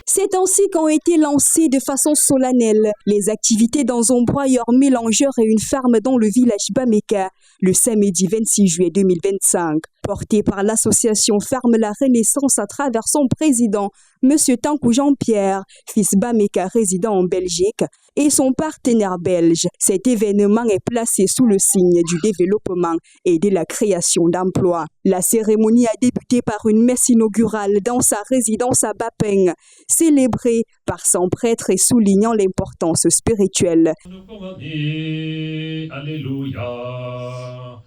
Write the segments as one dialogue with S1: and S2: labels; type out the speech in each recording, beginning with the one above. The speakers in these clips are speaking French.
S1: C'est ainsi qu'ont été lancées de façon solennelle les activités dans un broyeur mélangeur et une ferme dans le village Bameka le samedi 26 juillet 2025. Porté par l'association Ferme la Renaissance à travers son président, M. Tankou Jean-Pierre, fils Bameka résident en Belgique, et son partenaire belge. Cet événement est placé sous le signe du développement et de la création d'emplois. La cérémonie a débuté par une messe inaugurale dans sa résidence à Bapeng, célébrée par son prêtre et soulignant l'importance spirituelle.
S2: Alléluia.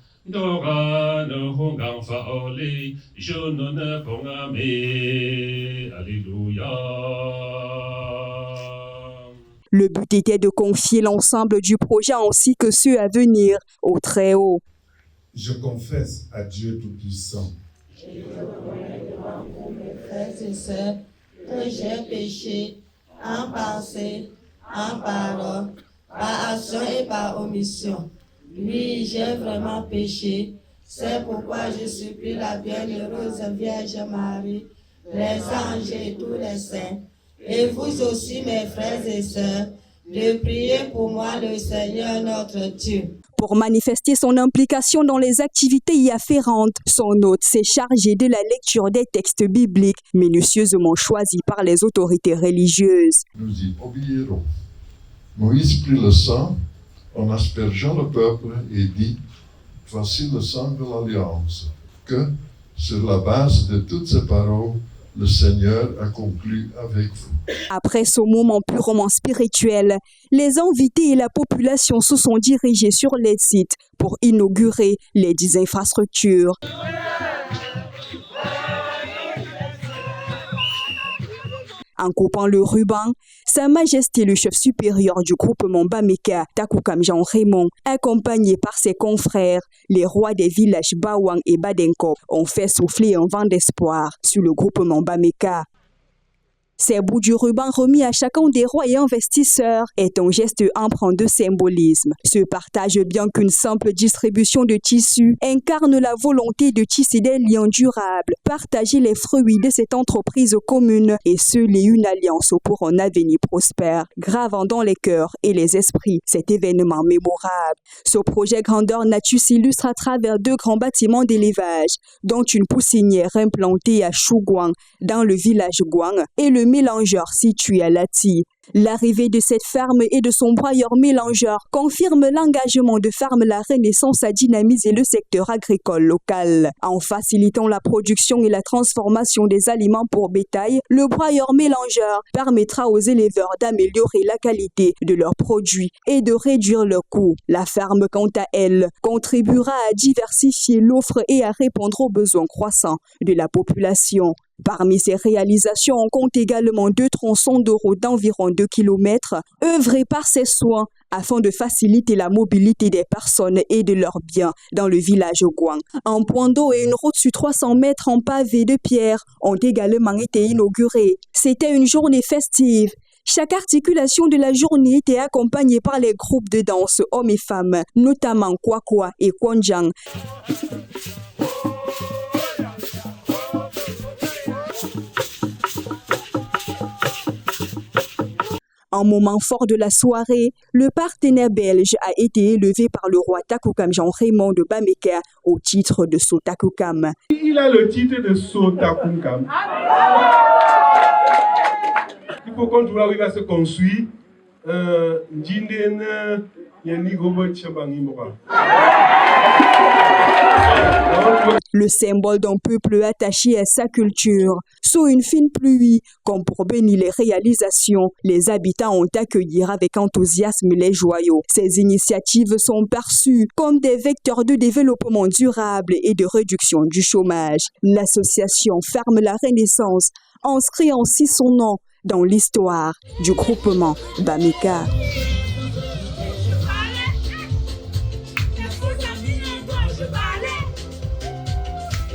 S1: Le but était de confier l'ensemble du projet ainsi que ceux à venir au Très-Haut.
S3: Je confesse à Dieu Tout-Puissant.
S4: Je reconnais devant vous, mes frères et sœurs, que j'ai péché en pensée, en parole, par action et par omission. Oui, j'ai vraiment péché. C'est pourquoi je supplie la bienheureuse Vierge Marie, les anges et tous les saints, et vous aussi, mes frères et sœurs, de prier pour moi le Seigneur notre Dieu.
S1: Pour manifester son implication dans les activités y afférentes, son hôte s'est chargé de la lecture des textes bibliques minutieusement choisis par les autorités religieuses.
S3: Nous y obéirons. Moïse prit le sang en aspergeant le peuple et dit: voici le sang de l'alliance, que, sur la base de toutes ces paroles, le Seigneur a conclu avec vous.
S1: Après ce moment purement spirituel, les invités et la population se sont dirigés sur les sites pour inaugurer les 10 infrastructures. En coupant le ruban, Sa Majesté le chef supérieur du groupement Bameka, Takukam Jean Raymond, accompagné par ses confrères, les rois des villages Bawang et Badenko, ont fait souffler un vent d'espoir sur le groupement Bameka. Ces bouts du ruban remis à chacun des rois et investisseurs est un geste empreint de symbolisme. Ce partage, bien qu'une simple distribution de tissus, incarne la volonté de tisser des liens durables, partager les fruits de cette entreprise commune et sceller une alliance pour un avenir prospère, gravant dans les cœurs et les esprits cet événement mémorable. Ce projet grandeur nature s'illustre à travers 2 grands bâtiments d'élevage, dont une poussinière implantée à Chougouang, dans le village Guang, et le mélangeur situé à Lati. L'arrivée de cette ferme et de son broyeur mélangeur confirme l'engagement de Ferme la Renaissance à dynamiser le secteur agricole local. En facilitant la production et la transformation des aliments pour bétail, le broyeur mélangeur permettra aux éleveurs d'améliorer la qualité de leurs produits et de réduire leurs coûts. La ferme, quant à elle, contribuera à diversifier l'offre et à répondre aux besoins croissants de la population. Parmi ces réalisations, on compte également 2 tronçons de route d'environ 2 km, œuvrés par ses soins afin de faciliter la mobilité des personnes et de leurs biens dans le village Guang. Un point d'eau et une route sur 300 mètres en pavé de pierre ont également été inaugurés. C'était une journée festive. Chaque articulation de la journée était accompagnée par les groupes de danse hommes et femmes, notamment Kwakwa et Kwanjang. Un moment fort de la soirée, le partenaire belge a été élevé par le roi Takukam Jean Raymond de Bameka au titre de Sotakukam.
S5: Il a le titre de Sotakukam. Il faut qu'on arrive à se construire.
S1: Le symbole d'un peuple attaché à sa culture. Sous une fine pluie, comme pour bénir les réalisations, les habitants ont accueilli avec enthousiasme les joyaux. Ces initiatives sont perçues comme des vecteurs de développement durable et de réduction du chômage. L'association Ferme la Renaissance inscrit ainsi son nom dans l'histoire du groupement Bameka.